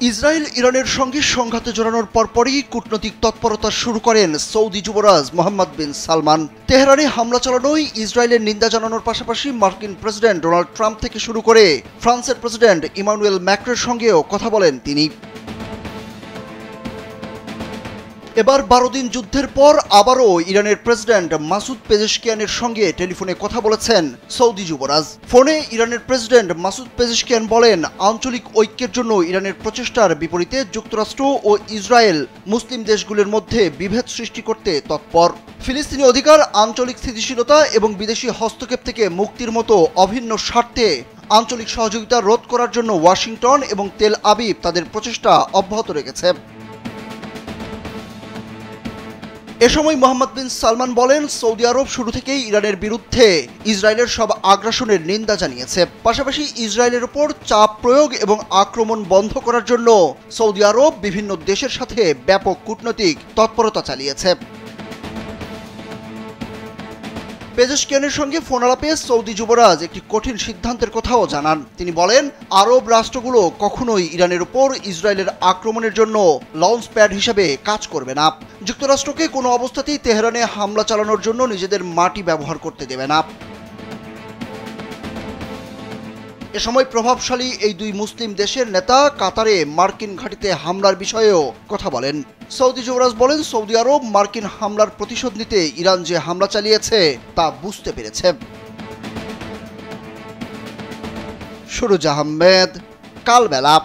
Israel ইরানের সঙ্গে সংঘাতে জড়ানোর পরপরই কূটনৈতিক তৎপরতা শুরু করেন সৌদি যুবরাজ মোহাম্মদ বিন সালমান। তেহরানে হামলা চালানোয় ইসরায়েলের নিন্দা জানানোর পাশাপাশি মার্কিন প্রেসিডেন্ট ডোনাল্ড ট্রাম্প থেকে শুরু করে ফ্রান্সের প্রেসিডেন্ট ইমানুয়েল ম্যাক্রনের সঙ্গেও কথা বলেন তিনি। এবার 12 দিন যুদ্ধের পর আবারও ইরানের প্রেসিডেন্ট মাসুদ পেজেশকিয়ানের সঙ্গে টেলিফোনে কথা বলেছেন সৌদি যুবরাজ। ফোনে ইরানের প্রেসিডেন্ট মাসুদ পেজেশকিয়ান বলেন, আঞ্চলিক ঐক্যের জন্য ইরানের প্রচেষ্টার বিপরীতে যুক্তরাষ্ট্র ও ইসরায়েল মুসলিম দেশগুলোর মধ্যে বিভেদ সৃষ্টি করতে তৎপর। ফিলিস্তিনি অধিকার, আঞ্চলিক স্থিতিশীলতা এবং বিদেশি হস্তক্ষেপ থেকে মুক্তির মতো অভিন্ন স্বার্থে আঞ্চলিক সহযোগিতা রোধ করার জন্য ওয়াশিংটন এবং তেল আবিব তাদের প্রচেষ্টা অব্যাহত রেখেছে। এ সময় মোহাম্মদ বিন সালমান বলেন, সৌদি আরব শুরু থেকেই ইরানের বিরুদ্ধে ইসরায়েলের সব আগ্রাসনের নিন্দা জানিয়েছে। পাশাপাশি ইসরায়েলের উপর চাপ প্রয়োগ এবং আক্রমণ বন্ধ করার জন্য সৌদি আরব বিভিন্ন দেশের সাথে ব্যাপক কূটনৈতিক তৎপরতা চালিয়েছে। পেজেশকিয়ানের সঙ্গে ফোনালাপে সৌদি যুবরাজ একটি কঠিন সিদ্ধান্তের কথাও জানান। তিনি বলেন, আরব রাষ্ট্রগুলো কখনোই ইরানের উপর ইসরায়েলের আক্রমণের জন্য লঞ্চ প্যাড হিসেবে কাজ করবে না। যুক্তরাষ্ট্রকে কোনো অবস্থাতেই তেহরানে হামলা চালানোর জন্য নিজেদের মাটি ব্যবহার করতে দেবে না। এ সময় প্রভাবশালী এই দুই মুসলিম দেশের নেতা কাতারে মার্কিন ঘাঁটিতে হামলার বিষয়েও কথা বলেন। সৌদি যুবরাজ বলেন, সৌদি আরব মার্কিন হামলার প্রতিশোধ নিতে ইরান যে হামলা চালিয়েছে তা বুঝতে পেরেছে। সুরুজ আহমেদ, কালবেলা।